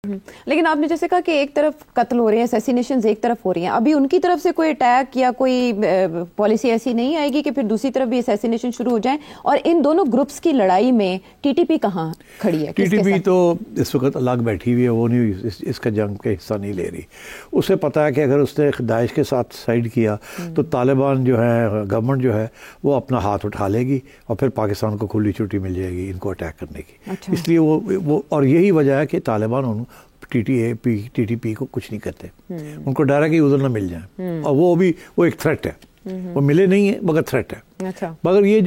لیکن آپ نے جیسے کہا کہ ایک طرف قتل ہو رہے ہیں، اسیسینیشنز ایک طرف ہو رہی ہیں، ابھی ان کی طرف سے کوئی اٹیک یا کوئی پالیسی ایسی نہیں آئے گی کہ پھر دوسری طرف بھی اسیسینیشن شروع ہو جائیں؟ اور ان دونوں گروپس کی لڑائی میں ٹی ٹی پی کہاں کھڑی ہے؟ ٹی ٹی پی تو اس وقت الگ بیٹھی ہوئی ہے، وہ نہیں اس کا جنگ کا حصہ نہیں لے رہی. اسے پتہ ہے کہ اگر اس نے داعش کے ساتھ سائڈ کیا تو طالبان جو ہے، گورنمنٹ جو ہے وہ اپنا ہاتھ اٹھا لے گی اور پھر پاکستان کو کھلی چھٹی مل جائے گی ان کو اٹیک کرنے کی. اس لیے وہ اور یہی وجہ ہے کہ طالبان ٹی ٹی پی کو کچھ نہیں کرتے. ان کو ڈر ہے کہ ادھر نہ مل جائیں، اور وہ ایک تھریٹ ہے. وہ ملے نہیں ہیں مگر تھریٹ ہے. مگر یہ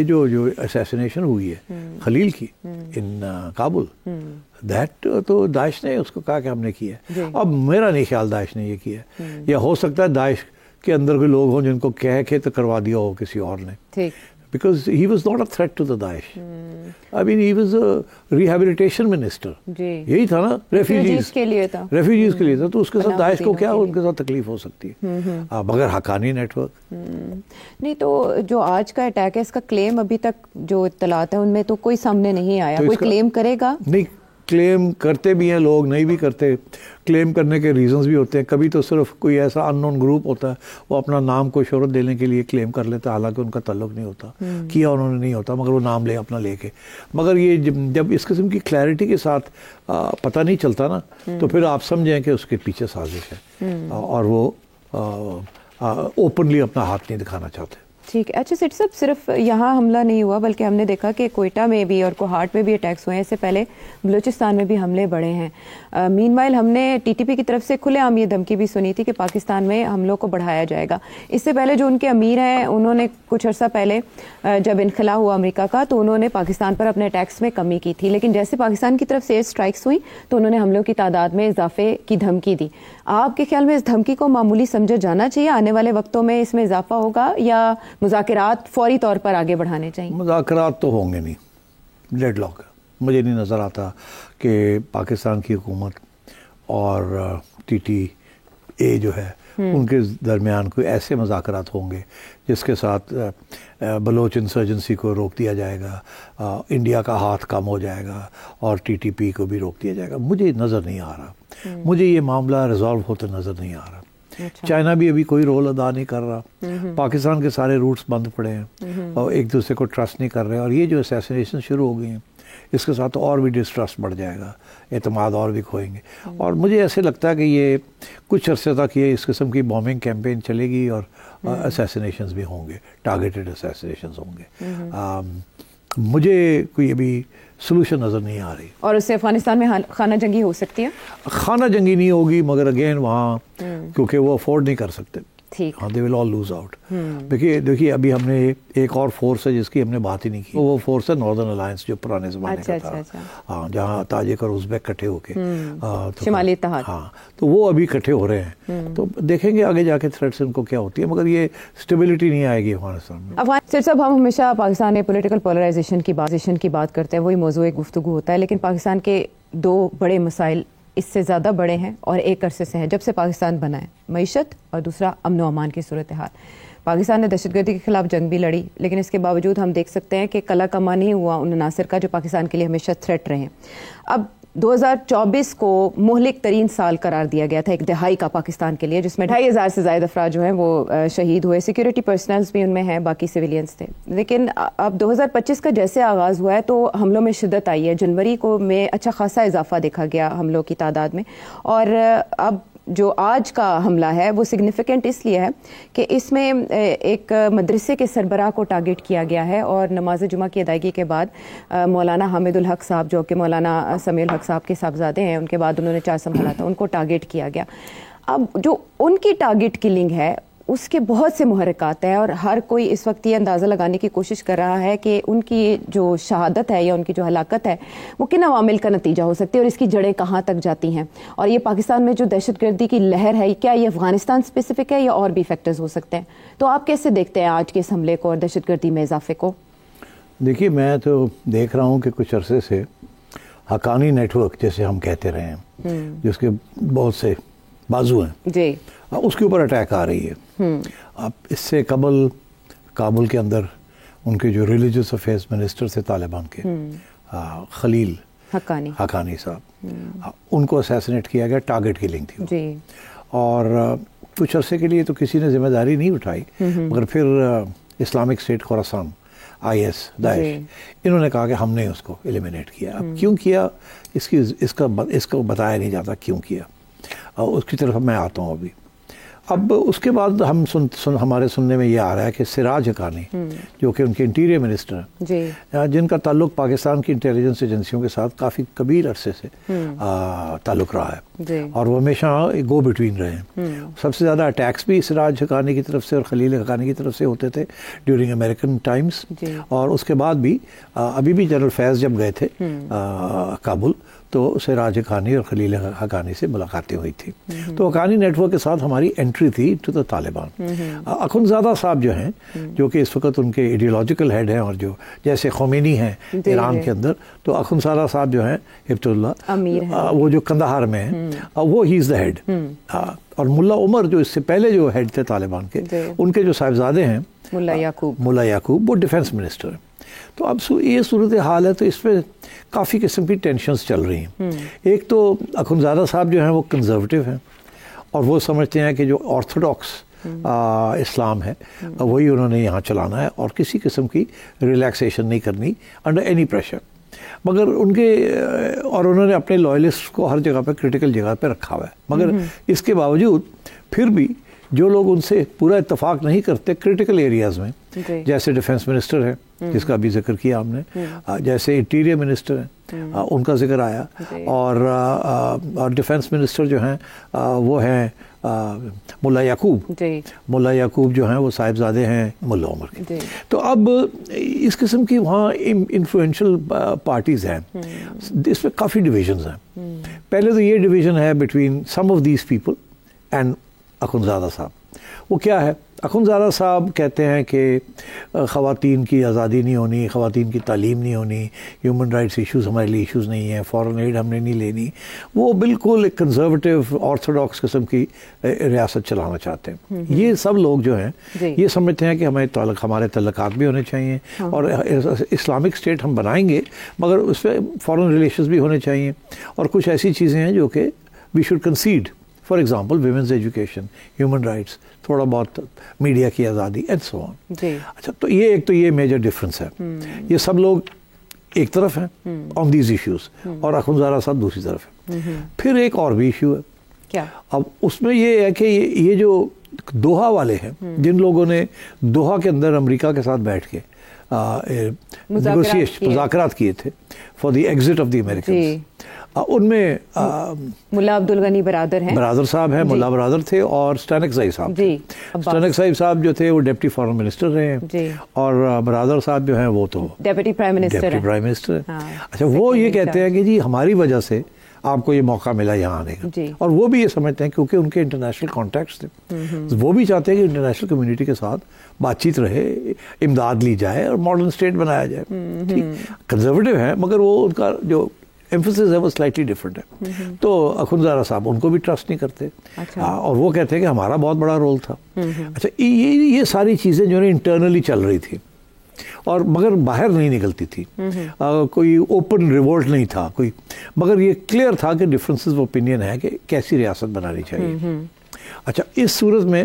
جو اسیسینیشن ہوئی ہے خلیل کی ان کابل، دیٹ تو داعش نے اس کو کہا کہ ہم نے کیا ہے. اب میرا نہیں خیال داعش نے یہ کیا ہے، یا ہو سکتا ہے داعش کے اندر کوئی لوگ ہوں جن کو کہہ کے تو کروا دیا ہو کسی اور نے. Because he was not a threat to the Daesh. I mean, he was a rehabilitation minister. یہی تھا نا، ریفیوجیز کے لیے تھا. تو اس کے ساتھ داعش کو کیا ان کے ساتھ تکلیف ہو سکتی ہے مگر حقانی نیٹ ورک نہیں. تو جو آج کا اٹیک ہے اس کا کلیم ابھی تک جو اطلاعات ہیں ان میں تو کوئی سامنے نہیں آیا. کوئی کلیم کرے گا؟ نہیں، کلیم کرتے بھی ہیں لوگ، نہیں بھی کرتے. کلیم کرنے کے ریزنز بھی ہوتے ہیں. کبھی تو صرف کوئی ایسا ان نون گروپ ہوتا ہے وہ اپنا نام کو شہرت دینے کے لیے کلیم کر لیتا ہے، حالانکہ ان کا تعلق نہیں ہوتا، کیا انہوں نے نہیں ہوتا، مگر وہ نام اپنا لے کے. مگر یہ جب اس قسم کی کلیئرٹی کے ساتھ پتہ نہیں چلتا نا، تو پھر آپ سمجھیں کہ اس کے پیچھے سازش ہے اور وہ اوپنلی اپنا ہاتھ نہیں دکھانا چاہتے. ٹھیک ہے. اچھا سیٹھی صاحب، صرف یہاں حملہ نہیں ہوا بلکہ ہم نے دیکھا کہ کوئٹہ میں بھی اور کوہاٹ میں بھی اٹیکس ہوئے ہیں. اس سے پہلے بلوچستان میں بھی حملے بڑھے ہیں. مین وائل ہم نے ٹی ٹی پی کی طرف سے کھلے عام یہ دھمکی بھی سنی تھی کہ پاکستان میں حملوں کو بڑھایا جائے گا. اس سے پہلے جو ان کے امیر ہیں انہوں نے کچھ عرصہ پہلے جب انخلا ہوا امریکہ کا تو انہوں نے پاکستان پر اپنے اٹیکس میں کمی کی تھی، لیکن جیسے پاکستان کی طرف سے ایئر اسٹرائکس ہوئی تو انہوں نے حملوں کی تعداد میں اضافے کی دھمکی دی. آپ کے خیال میں اس دھمکی کو معمولی سمجھا جانا چاہیے؟ آنے والے وقتوں میں اس میں اضافہ ہوگا یا مذاکرات فوری طور پر آگے بڑھانے چاہیے؟ مذاکرات تو ہوں گے نہیں، ڈیڈ لاک. مجھے نہیں نظر آتا کہ پاکستان کی حکومت اور ٹی ٹی اے جو ہے ان کے درمیان کوئی ایسے مذاکرات ہوں گے جس کے ساتھ بلوچ انسرجنسی کو روک دیا جائے گا، انڈیا کا ہاتھ کم ہو جائے گا اور ٹی ٹی پی کو بھی روک دیا جائے گا. مجھے نظر نہیں آ رہا. مجھے یہ معاملہ ریزالو ہوتا نظر نہیں آ رہا. چائنا بھی ابھی کوئی رول ادا نہیں کر رہا. پاکستان کے سارے روٹس بند پڑے ہیں اور ایک دوسرے کو ٹرسٹ نہیں کر رہے. اور یہ جو اسیسینیشن شروع ہو گئی ہیں اس کے ساتھ اور بھی ڈسٹرسٹ بڑھ جائے گا، اعتماد اور بھی کھوئیں گے. اور مجھے ایسے لگتا ہے کہ یہ کچھ عرصے تک یہ اس قسم کی بومبنگ کیمپین چلے گی اور اسیسینیشنز بھی ہوں گے، ٹارگیٹڈ اسیسینیشنز ہوں گے. مجھے کوئی ابھی سلوشن نظر نہیں آ رہی. اور اس سے افغانستان میں خانہ جنگی ہو سکتی ہے؟ خانہ جنگی نہیں ہوگی مگر اگین وہاں کیونکہ وہ افورڈ نہیں کر سکتے. ہاں، دے ول آل لوز آؤٹ. دیکھیے ابھی ہم نے ایک اور فورس ہے جس کی ہم نے بات ہی نہیں کی، وہ فورس ہے ناردرن الائنس جو پرانے زمانے کا تھا. ہاں، جہاں تاجک اور ازبیک کٹھے ہو کے شمالی اتحاد. ہاں، تو وہ ابھی کٹھے ہو رہے ہیں. تو دیکھیں گے آگے جا کے تھریٹس ان کو کیا ہوتی ہے، مگر یہ اسٹیبلٹی نہیں آئے گی افغانستان میں. سر صاحب، ہم ہمیشہ پاکستان میں پولیٹیکل پولرائزیشن کی بات کرتے ہیں، وہی موضوع گفتگو ہوتا ہے، لیکن پاکستان کے دو بڑے مسائل اس سے زیادہ بڑے ہیں اور ایک عرصے سے ہیں جب سے پاکستان بنا ہے، معیشت اور دوسرا امن و امان کی صورتحال. پاکستان نے دہشت گردی کے خلاف جنگ بھی لڑی، لیکن اس کے باوجود ہم دیکھ سکتے ہیں کہ کلا کما نہیں ہوا ان عناصر کا جو پاکستان کے لیے ہمیشہ تھریٹ رہے ہیں. اب 2024 کو مہلک ترین سال قرار دیا گیا تھا، ایک دہائی کا پاکستان کے لیے، جس میں 2500 سے زائد افراد جو ہیں وہ شہید ہوئے. سیکیورٹی پرسنلز بھی ان میں ہیں، باقی سویلینز تھے. لیکن اب 2025 کا جیسے آغاز ہوا ہے تو حملوں میں شدت آئی ہے. جنوری کو میں اچھا خاصا اضافہ دیکھا گیا حملوں کی تعداد میں، اور اب جو آج کا حملہ ہے وہ سگنیفیکنٹ اس لیے ہے کہ اس میں ایک مدرسے کے سربراہ کو ٹارگٹ کیا گیا ہے، اور نماز جمعہ کی ادائیگی کے بعد مولانا حامد الحق صاحب جو کہ مولانا سمیع الحق صاحب کے صاحبزادے ہیں، ان کے بعد انہوں نے چارج سنبھالا تھا، ان کو ٹارگٹ کیا گیا. اب جو ان کی ٹارگٹ کلنگ ہے اس کے بہت سے محرکات ہیں، اور ہر کوئی اس وقت یہ اندازہ لگانے کی کوشش کر رہا ہے کہ ان کی جو شہادت ہے یا ان کی جو ہلاکت ہے وہ کن عوامل کا نتیجہ ہو سکتی ہے اور اس کی جڑیں کہاں تک جاتی ہیں. اور یہ پاکستان میں جو دہشت گردی کی لہر ہے، کیا یہ افغانستان اسپیسیفک ہے یا اور بھی فیکٹرز ہو سکتے ہیں؟ تو آپ کیسے دیکھتے ہیں آج کے اس حملے کو اور دہشت گردی میں اضافے کو؟ دیکھیے، میں تو دیکھ رہا ہوں کہ کچھ عرصے سے حقانی نیٹ ورک جیسے ہم کہتے رہے ہیں، جس کے بہت سے بازو ہیں جی، اس کے اوپر اٹیک آ رہی ہے. اب اس سے قبل کابل کے اندر ان کے جو ریلیجس افیئرز منسٹر تھے طالبان کے، خلیل، حقانی صاحب، ان کو اسیسنیٹ کیا گیا، ٹارگٹ کلنگ تھی جی، اور کچھ عرصے کے لیے تو کسی نے ذمہ داری نہیں اٹھائی، مگر پھر اسلامک اسٹیٹ خراسان، IS، داعش، انہوں نے کہا کہ ہم نے اس کو ایلیمینیٹ کیا. اب کیوں کیا اس کو بتایا نہیں جاتا کیوں کیا، اس کی طرف میں آتا ہوں ابھی. اب اس کے بعد ہمارے سننے میں یہ آ رہا ہے کہ سراج حقانی جو کہ ان کے انٹیریئر منسٹر ہیں، جن کا تعلق پاکستان کی انٹیلیجنس ایجنسیوں کے ساتھ کافی کبیر عرصے سے تعلق رہا ہے، اور وہ ہمیشہ گو بٹوین رہے ہیں. سب سے زیادہ اٹیکس بھی سراج حقانی کی طرف سے اور خلیل حقانی کی طرف سے ہوتے تھے ڈیورنگ امریکن ٹائمز، اور اس کے بعد بھی ابھی بھی جنرل فیض جب گئے تھے کابل تو سراج حقانی اور خلیل حقانی سے ملاقاتیں ہوئی تھی. تو حقانی نیٹ ورک کے ساتھ ہماری انٹری تھی ٹو دا طالبان. اخندزادہ صاحب جو ہیں، جو کہ اس وقت ان کے ایڈیولوجیکل ہیڈ ہیں، اور جو جیسے خمینی ہیں ایران کے اندر، تو اخندزادہ صاحب جو ہیں ہبت اللہ، وہ جو قندھار میں ہیں، وہ ہی از دا ہیڈ. اور ملا عمر جو اس سے پہلے جو ہیڈ تھے طالبان کے، ان کے جو صاحبزادے ہیں ملا یعقوب، وہ ڈیفنس منسٹر ہیں. تو اب یہ صورتحال ہے، تو اس میں کافی قسم کی ٹینشنز چل رہی ہیں. ایک تو اخندزادہ صاحب جو ہیں وہ کنزرویٹو ہیں، اور وہ سمجھتے ہیں کہ جو آرتھوڈاکس اسلام ہے وہی انہوں نے یہاں چلانا ہے، اور کسی قسم کی ریلیکسیشن نہیں کرنی انڈر اینی پریشر. مگر انہوں نے اپنے لوائلسٹ کو ہر جگہ پہ کرٹیکل جگہ پہ رکھا ہوا ہے. مگر اس کے باوجود پھر بھی جو لوگ ان سے پورا اتفاق نہیں کرتے کرٹیکل ایریاز میں، جیسے ڈیفنس منسٹر ہے جس کا بھی ذکر کیا ہم نے، جیسے انٹیریئر منسٹر ہیں ان کا ذکر آیا، اور ڈیفنس منسٹر جو ہیں وہ ہیں ملا یعقوب جو ہیں وہ صاحبزادے ہیں ملا عمر کے. تو اب اس قسم کی وہاں انفلوئنشل پارٹیز ہیں، اس میں کافی ڈویژنز ہیں. پہلے تو یہ ڈویژن ہے between some of these people and Akhundzada صاحب. وہ کیا ہے؟ اخندزادہ صاحب کہتے ہیں کہ خواتین کی آزادی نہیں ہونی، خواتین کی تعلیم نہیں ہونی، ہیومن رائٹس ایشوز ہمارے لیے ایشوز نہیں ہیں، فارن ایڈ ہم نے نہیں لینی. وہ بالکل ایک کنزرویٹو آرتھوڈاکس قسم کی ریاست چلانا چاہتے ہیں. یہ سب لوگ جو ہیں یہ سمجھتے ہیں کہ ہمارے تعلقات بھی ہونے چاہیے، اور اسلامک اسٹیٹ ہم بنائیں گے مگر اس پہ فارن ریلیشنز بھی ہونے چاہیے، اور کچھ ایسی چیزیں ہیں جو کہ we should consider. For example women's education, human rights, تھوڑا بہت میڈیا کی آزادی اینڈ سو آن. اچھا، تو یہ میجر ڈفرینس ہے. یہ سب لوگ ایک طرف ہیں آن دیز ایشوز، اور اخندزادہ صاحب دوسری طرف ہیں. پھر ایک اور بھی ایشو ہے کیا؟ اب اس میں یہ ہے کہ یہ جو دوحہ والے ہیں، جن لوگوں نے دوحہ کے اندر امریکہ کے ساتھ بیٹھ کے مذاکرات کیے تھے for the exit of the Americans, ان میں ملا عبدالغنی برادر صاحب ہیں، ملا برادر تھے، اور اسٹینکزائی صاحب اسٹینکزائی صاحب جو تھے وہ ڈپٹی فارن منسٹر رہے ہیں، اور برادر صاحب جو ہیں وہ تو ڈپٹی پرائم منسٹر. اچھا، وہ یہ کہتے ہیں کہ جی ہماری وجہ سے آپ کو یہ موقع ملا یہاں آنے کا، اور وہ بھی یہ سمجھتے ہیں کیونکہ ان کے انٹرنیشنل کانٹیکٹس تھے، وہ بھی چاہتے ہیں کہ انٹرنیشنل کمیونٹی کے ساتھ بات چیت رہے، امداد لی جائے اور ماڈرن اسٹیٹ بنایا جائے. کنزرویٹو ہیں مگر وہ ان کا جو ایمفسس ہے وہ سلائٹلی ڈفرینٹ ہے. تو اخندزادہ صاحب ان کو بھی ٹرسٹ نہیں کرتے، اور وہ کہتے ہیں کہ ہمارا بہت بڑا رول تھا. اچھا، یہ ساری چیزیں جو ہے انٹرنلی چل رہی تھی، اور مگر باہر نہیں نکلتی تھی، کوئی اوپن ریوولٹ نہیں تھا کوئی، مگر یہ کلیئر تھا کہ ڈفرینسز آف اوپینین ہے کہ کیسی ریاست بنانی چاہیے. اچھا، اس صورت میں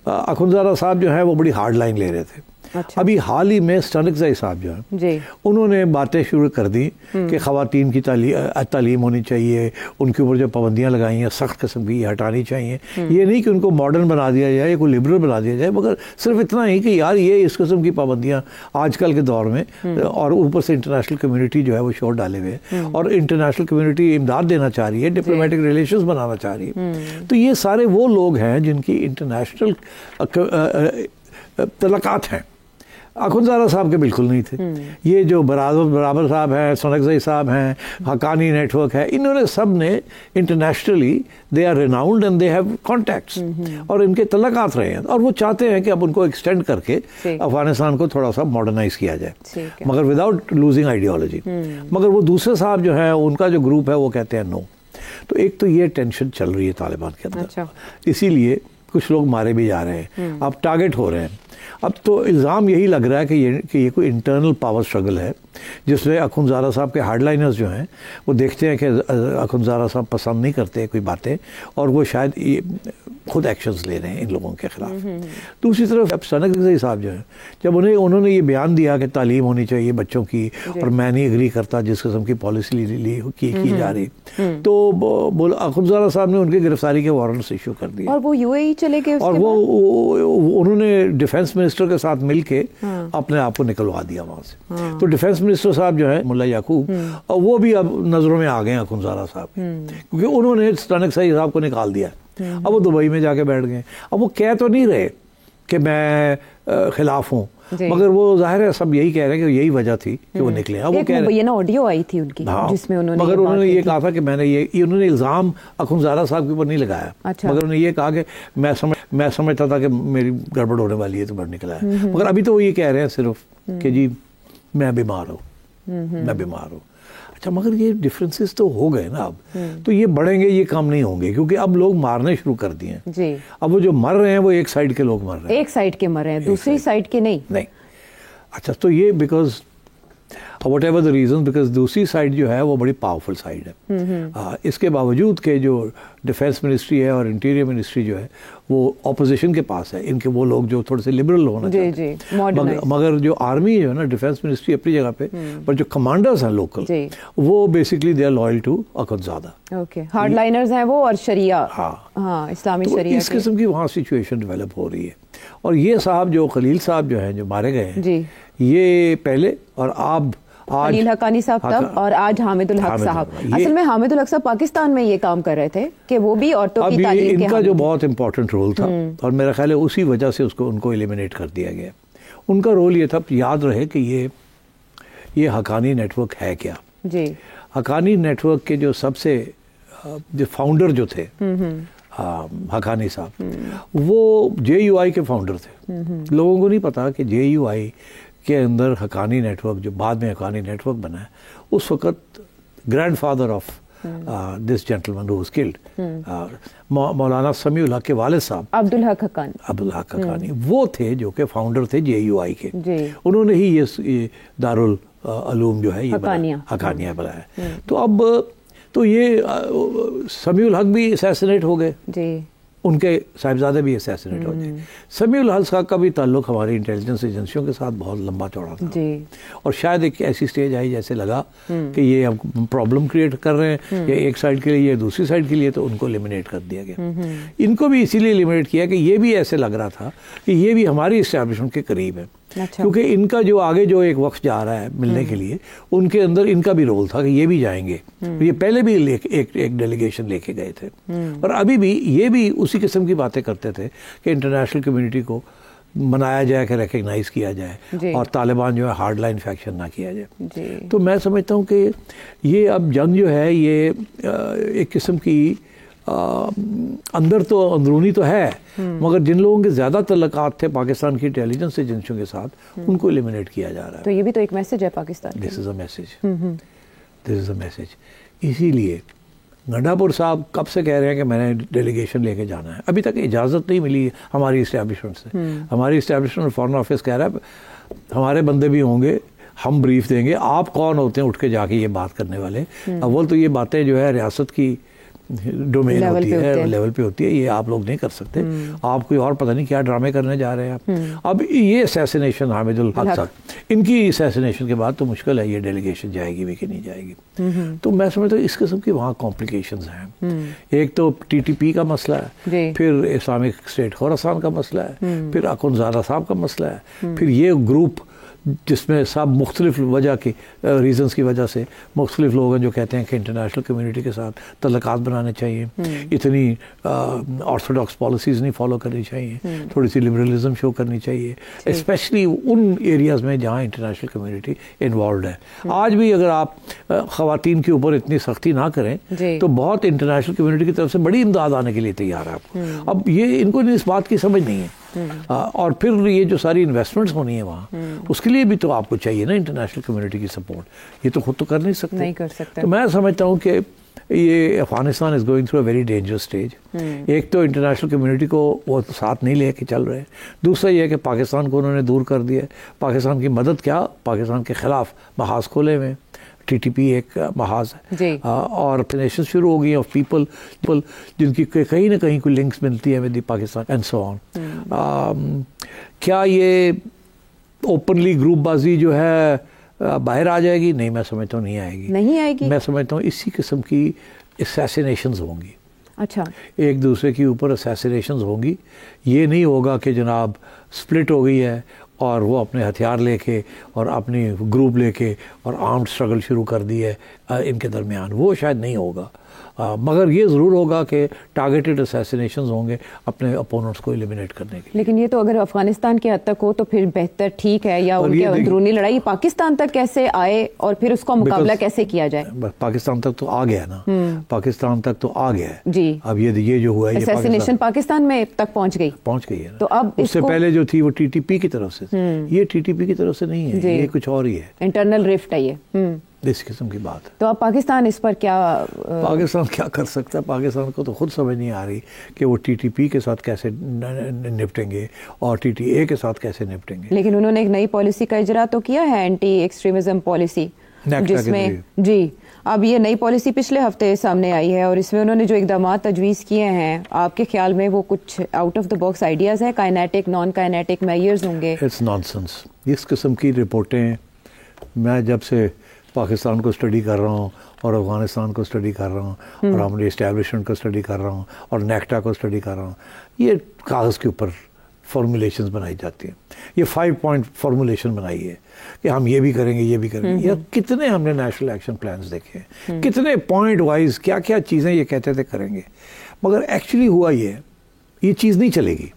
اخندزادہ صاحب جو ہیں وہ بڑی ہارڈ لائن لے رہے تھے. ابھی حال ہی میں اسٹینکزائی صاحب جو ہیں انہوں نے باتیں شروع کر دی کہ خواتین کی تعلیم ہونی چاہیے، ان کے اوپر جو پابندیاں لگائی ہیں سخت قسم کی ہٹانی چاہیے. یہ نہیں کہ ان کو ماڈرن بنا دیا جائے یا کوئی لبرل بنا دیا جائے، مگر صرف اتنا ہی کہ یار یہ اس قسم کی پابندیاں آج کل کے دور میں، اور اوپر سے انٹرنیشنل کمیونٹی جو ہے وہ شور ڈالے ہوئے، اور انٹرنیشنل کمیونٹی امداد دینا چاہ رہی ہے، ڈپلومیٹک ریلیشنز بنانا چاہ رہی ہے. تو یہ سارے وہ لوگ ہیں جن کی انٹرنیشنل تعلقات ہیں. اخندزادہ صاحب کے بالکل نہیں تھے. یہ جو برابر صاحب ہیں، اسٹینکزائی صاحب ہیں، حقانی نیٹ ورک ہے، انہوں نے سب نے internationally they are renowned and they have contacts, اور ان کے تعلقات رہے ہیں، اور وہ چاہتے ہیں کہ اب ان کو ایکسٹینڈ کر کے افغانستان کو تھوڑا سا ماڈرنائز کیا جائے، مگر وداؤٹ لوزنگ آئیڈیالوجی. مگر وہ دوسرے صاحب جو ہیں ان کا جو گروپ ہے وہ کہتے ہیں نو. تو ایک تو یہ ٹینشن چل رہی ہے طالبان کے اندر، اسی لیے کچھ لوگ مارے بھی جا رہے ہیں، اب ٹارگٹ ہو رہے ہیں. اب تو الزام یہی لگ رہا ہے کہ یہ کوئی انٹرنل پاور اسٹرگل ہے جس میں اخندزادہ صاحب کے ہارڈ لائنرز جو ہیں وہ دیکھتے ہیں کہ اخندزادہ صاحب پسند نہیں کرتے کوئی باتیں اور وہ شاید خود ایکشنز لے رہے ہیں ان لوگوں کے خلاف. دوسری طرف اب سنک رضوی صاحب جو ہیں جب انہوں نے یہ بیان دیا کہ تعلیم ہونی چاہیے بچوں کی اور میں نہیں اگری کرتا جس قسم کی پالیسی کی جا رہی تو اخندزادہ صاحب نے ان کی گرفتاری کے وارنٹس ایشو کر دیے اور وہ UAE چلے گئے اور وہ انہوں نے ڈیفینس منسٹر کے ساتھ مل کے اپنے آپ کو نکلوا دیا وہاں سے. تو ڈیفینس منسٹر صاحب جو ہے ملا یعقوب وہ بھی اب نظروں میں آ گئے ہیں اخندزادہ صاحب کیونکہ انہوں نے سنک رضوی صاحب کو نکال دیا. اب وہ دبئی میں جا کے بیٹھ گئے. اب وہ کہہ تو نہیں رہے کہ میں خلاف ہوں مگر وہ ظاہر ہے سب یہی کہہ رہے ہیں کہ یہی وجہ تھی کہ وہ نکلے. اب وہ کہہ رہے ہیں آڈیو آئی تھی ان کی جس میں مگر انہوں نے یہ کہا تھا کہ میں نے انہوں نے الزام اخندزادہ صاحب کے اوپر نہیں لگایا مگر انہوں نے یہ کہا کہ میں سمجھتا تھا کہ میری گڑبڑ ہونے والی ہے تو بڑھ نکلا ہے. مگر ابھی تو وہ یہ کہہ رہے ہیں صرف کہ جی میں بیمار ہوں. اچھا مگر یہ ڈفرینسز تو ہو گئے نا اب تو یہ بڑھیں گے یہ کام نہیں ہوں گے کیونکہ اب لوگ مارنے شروع کر دیے ہیں. اب وہ جو مر رہے ہیں وہ ایک سائڈ کے لوگ مر رہے ہیں, ایک سائڈ کے مر رہے ہیں, دوسری سائڈ کے نہیں. اچھا تو یہ because what ever the reason because دوسری سائڈ جو ہے وہ بڑی پاورفل سائڈ ہے. اس کے باوجود کہ جو ڈیفینس منسٹری ہے اور انٹیریئر منسٹری جو ہے وہ اپوزیشن کے پاس ہے, ان کے وہ لوگ جو تھوڑے سے لبرل ہونا چاہتے ہیں. مگر جو آرمی جو ہے نا ڈیفینس منسٹری اپنی جگہ پہ پر جو کمانڈرز ہیں لوکل وہ basically they are loyal to Akhundzada. Hard liners ہیں وہ اور شریعہ اسلامی شریعہ اس قسم کی وہاں سچویشن ڈیولپ ہو رہی ہے. اور یہ صاحب جو خلیل صاحب جو ہیں جو مارے گئے ہیں یہ پہلے اور خلیل حقانی صاحب تب اور آج حامد الحق صاحب. اصل میں حامد الحق صاحب پاکستان میں یہ کام کر رہے تھے کہ وہ بھی عورتوں کی تعلیم کے ان کا جو بہت امپورٹنٹ رول تھا اور میرا خیال ہے اسی وجہ سے ان کو ایلیمینیٹ کر دیا گیا. ان کا رول یہ تھا, یاد رہے کہ یہ حقانی نیٹ ورک ہے کیا. حقانی نیٹ ورک کے جو سب سے جو فاؤنڈر جو تھے حقانی صاحب وہ JUI کے فاؤنڈر تھے. لوگوں کو نہیں پتا کہ JUI کے اندر حقانی نیٹ ورک جو بعد میں حقانی نیٹ ورک بنا ہے اس وقت grandfather of this gentleman who was called Maulana Sami الحق کے والد صاحب عبدالحق حقانی وہ تھے جو کہ فاؤنڈر تھے JUI کے. انہوں نے ہی یہ دارالعلوم جو ہے یہ حقانیہ بنایا. تو اب تو یہ سمیع الحق بھی اسیسنیٹ ہو گئے, ان کے صاحبزادے بھی اسیسنیٹ ہو گئے. سمیع الحق صاحب کا بھی تعلق ہماری انٹیلیجنس ایجنسیوں کے ساتھ بہت لمبا چوڑا تھا اور شاید ایک ایسی سٹیج آئی جیسے لگا کہ یہ اب پرابلم کریٹ کر رہے ہیں یا ایک سائڈ کے لیے یا دوسری سائڈ کے لیے, تو ان کو ایلیمینیٹ کر دیا گیا. ان کو بھی اسی لیے ایلیمینیٹ کیا کہ یہ بھی ایسے لگ رہا تھا کہ یہ بھی ہماری اسٹیبلشمنٹ کے قریب ہے. کیونکہ ان کا جو آگے جو ایک وقت جا رہا ہے ملنے کے لیے ان کے اندر ان کا بھی رول تھا کہ یہ بھی جائیں گے. یہ پہلے بھی ایک ڈیلیگیشن لے کے گئے تھے اور ابھی بھی یہ بھی اسی قسم کی باتیں کرتے تھے کہ انٹرنیشنل کمیونٹی کو منایا جائے کہ ریکگنائز کیا جائے اور طالبان جو ہے ہارڈ لائن فیکشن نہ کیا جائے. تو میں سمجھتا ہوں کہ یہ اب جنگ جو ہے یہ ایک قسم کی اندر تو اندرونی تو ہے مگر جن لوگوں کے زیادہ تعلقات تھے پاکستان کی انٹیلیجنس ایجنسیوں کے ساتھ ان کو ایلیمینیٹ کیا جا رہا ہے. تو یہ بھی تو ایک میسج ہے پاکستان. دس از اے میسج. اسی لیے گنڈا پور صاحب کب سے کہہ رہے ہیں کہ میں نے ڈیلیگیشن لے کے جانا ہے. ابھی تک اجازت نہیں ملی ہماری اسٹیبلشمنٹ سے. ہماری اسٹیبلشمنٹ فارن آفس کہہ رہا ہے ہمارے بندے بھی ہوں گے, ہم بریف دیں گے, آپ کون ہوتے ہیں اٹھ کے جا کے یہ بات کرنے والے. اول تو یہ باتیں جو ہے ریاست کی ڈومین ہوتی ہے, لیول پہ ہوتی ہے, یہ آپ لوگ نہیں کر سکتے. آپ کوئی اور پتہ نہیں کیا ڈرامے کرنے جا رہے ہیں. اب یہ اسیسنیشن حامد الحق صاحب, ان کی اسیسنیشن کے بعد تو مشکل ہے یہ ڈیلیگیشن جائے گی بھی کہ نہیں جائے گی. تو میں سمجھتا ہوں اس قسم کی وہاں کمپلیکیشنز ہیں. ایک تو TTP کا مسئلہ ہے, پھر اسلامک اسٹیٹ خوراسان کا مسئلہ ہے, پھر اخندزادہ صاحب کا مسئلہ ہے, پھر یہ گروپ جس میں سب مختلف وجہ کی ریزنز کی وجہ سے مختلف لوگ ہیں جو کہتے ہیں کہ انٹرنیشنل کمیونٹی کے ساتھ تعلقات بنانے چاہیے, اتنی آرتھوڈاکس پالیسیز نہیں فالو کرنی چاہیے, تھوڑی سی لبرلزم شو کرنی چاہیے, اسپیشلی ان ایریاز میں جہاں انٹرنیشنل کمیونٹی انوالوڈ ہے. آج بھی اگر آپ خواتین کے اوپر اتنی سختی نہ کریں تو بہت انٹرنیشنل کمیونٹی کی طرف سے بڑی امداد آنے کے لیے تیار ہے آپ کو. اب یہ ان کو اس بات کی سمجھ نہیں ہے. اور پھر یہ جو ساری انویسٹمنٹس ہونی ہے وہاں اس کے لیے بھی تو آپ کو چاہیے نا انٹرنیشنل کمیونٹی کی سپورٹ. یہ تو خود تو کر نہیں سکتے. نہیں کر سکتے. تو میں سمجھتا ہوں کہ یہ Afghanistan is going through a very dangerous stage. ایک تو انٹرنیشنل کمیونٹی کو وہ ساتھ نہیں لے کے چل رہے ہیں, دوسرا یہ ہے کہ پاکستان کو انہوں نے دور کر دیا ہے. پاکستان کی مدد کیا, پاکستان کے خلاف محاذ کھولے ہوئے, ٹی پی ایک محاذ ہے, اور نیشن شروع ہو گئی ہیں آف پیپل جن کی کہیں نہ کہیں کوئی لنکس ملتی ہے with the Pakistan and so on. کیا یہ اوپنلی گروپ بازی جو ہے باہر آ جائے گی؟ نہیں, میں سمجھتا ہوں نہیں آئے گی. میں سمجھتا ہوں اسی قسم کی اسیسینیشنز ہوں گی. اچھا, ایک دوسرے کے اوپر اسیسینیشنز ہوں گی. یہ نہیں ہوگا کہ جناب سپلٹ ہو گئی ہے اور وہ اپنے ہتھیار لے کے اور اپنی گروپ لے کے اور آرمڈ سٹرگل شروع کر دی ہے ان کے درمیان. وہ شاید نہیں ہوگا, مگر یہ ضرور ہوگا کہ ٹارگیٹڈ اسیسینیشنز ہوں گے اپنے اپوننٹس کو ایلیمینیٹ کرنے کے. لیکن یہ تو اگر افغانستان کے حد تک ہو تو پھر بہتر, ٹھیک ہے, یا ان کی اندرونی لڑائی پاکستان تک کیسے آئے اور پھر اس کا مقابلہ کیسے کیا جائے؟ پاکستان تک تو آ گیا نا, پاکستان تک تو آ گیا ہے جی. اب یہ جو ہوا ہے اسیسینیشن پاکستان میں تک پہنچ گئی ہے نا. تو اب اس سے پہلے جو تھی وہ ٹی ٹی پی کی طرف سے, یہ ٹی ٹی پی کی طرف سے نہیں ہے, یہ کچھ اور ہی ہے, انٹرنل رفٹ ہے یہ, اس قسم کی بات. تو اب پاکستان اس پر پاکستان کیا کر سکتا ہے؟ پاکستان کو تو خود سمجھ نہیں آ رہی کہ وہ ٹی ٹی پی کے ساتھ کیسے نپٹیں گے اور ٹی ٹی اے کے ساتھ کیسے نپٹیں گے. لیکن انہوں نے ایک نئی پالیسی کا اجرا تو کیا ہے, اینٹی ایکسٹریمزم پالیسی, جس میں جی اب یہ نئی پالیسی پچھلے ہفتے سامنے آئی ہے, اور اس میں انہوں نے جو اقدامات تجویز کیے ہیں, آپ کے خیال میں وہ کچھ out of the box ideas ہیں؟ کائنیٹک, نان کائنیٹک میئرز ہوں گے؟ It's nonsense. اس قسم کی رپورٹیں میں جب سے پاکستان کو اسٹڈی کر رہا ہوں اور افغانستان کو اسٹڈی کر رہا ہوں اور ہماری اسٹیبلشمنٹ کو اسٹڈی کر رہا ہوں اور نیکٹا کو اسٹڈی کر رہا ہوں, یہ کاغذ کے اوپر فارمولیشنز بنائی جاتی ہیں. یہ 5 پوائنٹ فارمولیشن بنائی ہے کہ ہم یہ بھی کریں گے, یہ بھی کریں گے. یا کتنے ہم نے نیشنل ایکشن پلانز دیکھے ہیں, کتنے پوائنٹ وائز کیا کیا چیزیں یہ کہتے تھے کریں گے, مگر ایکچولی ہوا یہ چیز نہیں چلے گی.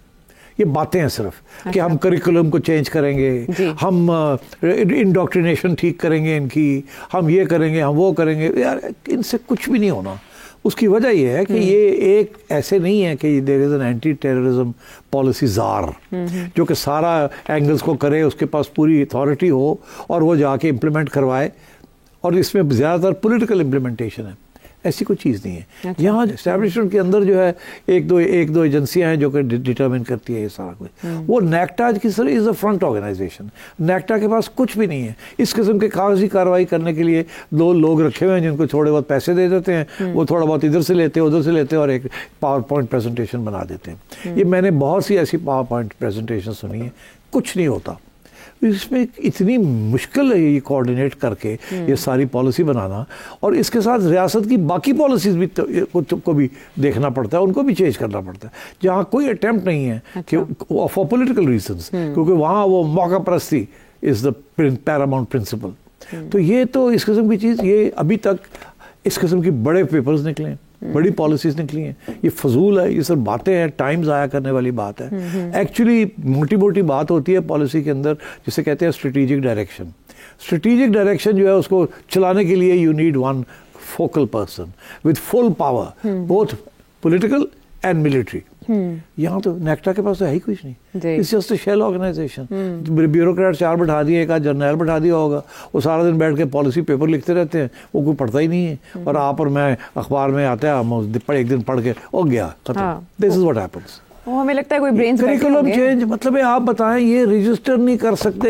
یہ باتیں ہیں صرف کہ ہم کریکولم کو چینج کریں گے, ہم انڈاکٹرینیشن ٹھیک کریں گے ان کی, ہم یہ کریں گے, ہم وہ کریں گے. یار ان سے کچھ بھی نہیں ہونا. اس کی وجہ یہ ہے کہ یہ ایک ایسے نہیں ہے کہ there is an anti terrorism policy زار جو کہ سارا اینگلز کو کرے, اس کے پاس پوری اتھارٹی ہو اور وہ جا کے امپلیمنٹ کروائے, اور اس میں زیادہ تر پولیٹیکل امپلیمنٹیشن ہے. ایسی کوئی چیز نہیں ہے. یہاں اسٹیبلشمنٹ کے اندر جو ہے ایک دو ایجنسیاں ہیں جو کہ ڈٹرمن کرتی ہے یہ سارا کچھ. وہ نیکٹا کی سر از اے فرنٹ آرگنائزیشن. نیکٹا کے پاس کچھ بھی نہیں ہے. اس قسم کے کاغذی کارروائی کرنے کے لیے دو لوگ رکھے ہوئے ہیں جن کو تھوڑے بہت پیسے دے دیتے ہیں, وہ تھوڑا بہت ادھر سے لیتے ہیں ادھر سے لیتے ہیں اور ایک پاور پوائنٹ پریزنٹیشن بنا دیتے ہیں. یہ میں نے بہت سی ایسی پاور پوائنٹ پریزنٹیشن سنی ہیں, کچھ نہیں ہوتا. اس میں اتنی مشکل ہے یہ کوآرڈینیٹ کر کے یہ ساری پالیسی بنانا, اور اس کے ساتھ ریاست کی باقی پالیسیز بھی کو بھی دیکھنا پڑتا ہے, ان کو بھی چینج کرنا پڑتا ہے, جہاں کوئی اٹیمپٹ نہیں ہے کہ فار پولیٹیکل ریزنز, کیونکہ وہاں وہ موقع پرستی از دا پیراماؤنٹ پرنسپل. تو یہ تو اس قسم کی چیز, یہ ابھی تک اس قسم کی بڑے پیپرز نکلے ہیں, بڑی پالیسیز نکلی ہیں, یہ فضول ہے, یہ سب باتیں ہیں, ٹائم ضائع کرنے والی بات ہے. ایکچولی موٹی بات ہوتی ہے پالیسی کے اندر جسے کہتے ہیں اسٹریٹجک ڈائریکشن. اسٹریٹجک ڈائریکشن جو ہے اس کو چلانے کے لیے you need one focal person with full power, both political and military. یہاں تو نیکٹا کے پاس تو ہے ہی کچھ نہیں. It's just a shell organisation. Bureaucrat 4 بٹھا دیے, ایک آدھ جرنیل بٹھا دیا ہوگا, وہ سارا دن بیٹھ کے پالیسی پیپر لکھتے رہتے ہیں, وہ کوئی پڑھتا ہی نہیں ہے. اور آپ اور میں اخبار میں آتے ہیں, ہم ایک دن پڑھ کے ہو گیا ختم. دس از واٹ ہیپنس. وہ ہمیں لگتا ہے کوئی برینز کریکولم چینج مطلب ہے آپ بتائیں, یہ رجسٹر نہیں کر سکتے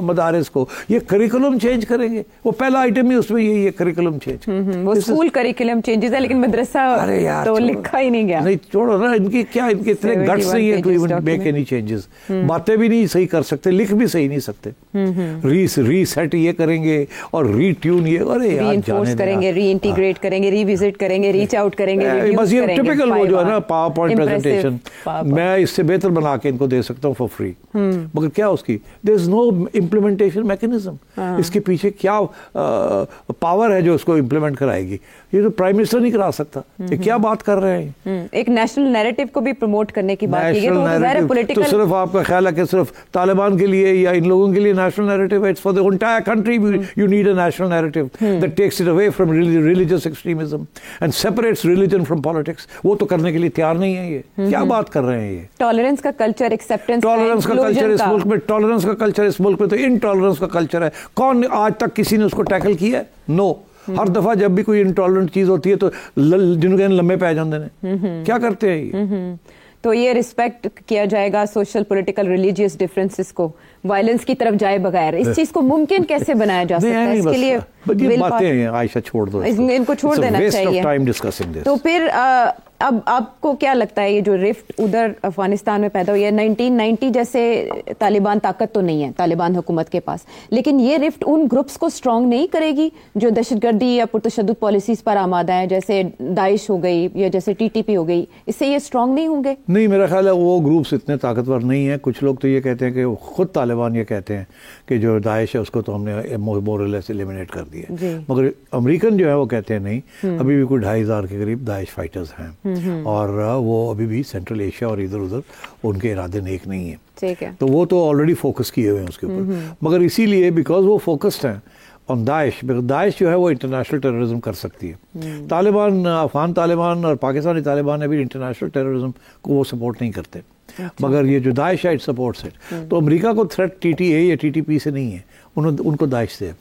مدارس کو, یہ کریکولم چینج کریں گے. وہ پہلا آئٹم ہی اس میں یہی ہے, کریکولم چینج. وہ اسکول کریکولم چینجز ہے, لیکن مدرسہ تو لکھا ہی نہیں گیا. نہیں چھوڑو نا, ان کی کیا, ان کے اتنے گٹس نہیں ہے to even make any changes. باتیں بھی نہیں صحیح کر سکتے, لکھ بھی صحیح نہیں سکتے. ری سیٹ یہ کریں گے اور ری ٹیون یہ, ارے یار انفورس کریں گے, ری انٹیگریٹ کریں گے, ری وزٹ کریں گے, ریچ آؤٹ کریں گے. بس یہ ٹپیکل وہ جو ہے نا پاور پوائنٹ پریزنٹیشن, میں اس سے بہتر بنا کے ان کو دے سکتا ہوں فار فری, مگر کیا اس کی دیر از نو امپلیمنٹیشن میکینزم. اس کے پیچھے کیا پاور ہے جو اس کو امپلیمنٹ کرائے گی؟ یہ تو پرائم منسٹر نہیں کرا سکتا. یہ کیا بات کر رہے ہیں؟ ایک نیشنل نیریٹو کو بھی پروموٹ کرنے کی بات کی گئی, تو صرف آپ کا خیال ہے کہ صرف طالبان کے لیے یا ان لوگوں کے لیے نیشنل نیریٹو ہے؟ It's for the entire country. You need a national narrative that takes it away from religious extremism and separates religion from politics. وہ تو کرنے کے لیے تیار نہیں ہے. یہ کیا بات کر رہے ہیں؟ یہ ٹالرنس کا کلچر, ایکسیپٹنس, ٹالرنس کا کلچر اس ملک میں, ٹالرنس کا کلچر اس ملک میں تو انٹالرنس کا کلچر ہے. کون آج تک کسی نے اس کو ٹیکل کیا ہے؟ نو. ہر دفعہ جب بھی کوئی انٹالرنٹ چیز ہوتی ہے تو جنہوں کہنے لمبے پی جاندے نے. کیا کرتے ہیں یہ؟ تو یہ رسپیکٹ کیا جائے گا سوشل پولیٹیکل ریلیجیس ڈفرینسز کو وائلنس کی طرف جائے بغیر, اس چیز کو ممکن کیسے بنایا جا سکتا ہے؟ اس کے لیے باتیں ہیں عائشہ, چھوڑ دو ان کو, چھوڑ دینا چاہیے. تو پھر اب آپ کو کیا لگتا ہے یہ جو رفٹ ادھر افغانستان میں پیدا ہوئی ہے, 1990 جیسے طالبان طاقت تو نہیں ہے طالبان حکومت کے پاس, لیکن یہ رفٹ ان گروپس کو اسٹرانگ نہیں کرے گی جو دہشت گردی یا پرتشدد پالیسیز پر آمادہ ہیں, جیسے داعش ہو گئی یا جیسے TTP ہو گئی, اس سے یہ اسٹرانگ نہیں ہوں گے؟ نہیں, میرا خیال ہے وہ گروپس اتنے طاقتور نہیں ہیں. کچھ لوگ تو یہ کہتے ہیں کہ خود طالبان یہ کہتے ہیں کہ جو داعش ہے اس کو تو ہم نے مور اور لیس ایلیمنیٹ کر دیا, مگر امریکن جو ہے وہ کہتے ہیں نہیں, ابھی بھی کوئی 2500 کے قریب داعش فائٹرز ہیں اور وہ ابھی بھی سینٹرل ایشیا اور ادھر ادھر ان کے ارادے نیک نہیں ہیں. تو وہ تو آلریڈی فوکس کیے ہوئے ہیں اس کے اوپر, مگر اسی لیے بیکاز وہ فوکسڈ ہیں آن داعش, داعش جو ہے وہ انٹرنیشنل ٹیررزم کر سکتی ہے. طالبان, افغان طالبان اور پاکستانی طالبان ابھی انٹرنیشنل ٹیررزم کو وہ سپورٹ نہیں کرتے, مگر یہ جو داعش ہے اٹ سپورٹس اٹ. تو امریکہ کو تھریٹ TTA یا TTP سے نہیں ہے, ان کو داعش سے ہے,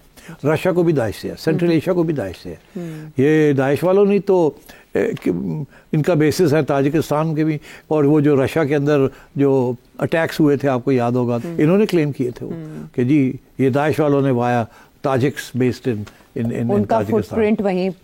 رشیا کو بھی داعش سے ہے, سینٹرل ایشیا کو بھی داعش سے ہے. یہ داعش والوں نہیں تو ان کا بیسس ہے تاجکستان کے بھی, اور وہ جو رشیا کے اندر جو اٹیکس ہوئے تھے آپ کو یاد ہوگا, انہوں نے کلیم کیے تھے وہ کہ جی یہ داعش والوں نے وایا تاجکس بیسڈ ان تاجکستان,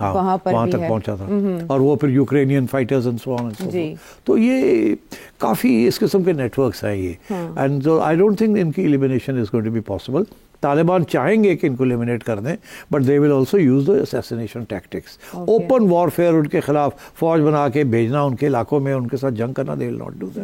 وہاں تک پہنچا تھا, اور وہ پھر Ukrainian fighters and so on and so forth. تو یہ کافی اس قسم کے نیٹ ورکس ہیں یہ, اینڈ آئی ڈونٹ تھنک ان کی elimination is going to be possible. Taliban چاہیں گے کہ ان کو ایلیمینیٹ کر دیں, but they will also use the assassination tactics. Open warfare ان کے خلاف فوج بنا کے بھیجنا ان کے علاقوں میں, ان کے ساتھ جنگ کرنا, دے ول ناٹ ڈو دیٹ.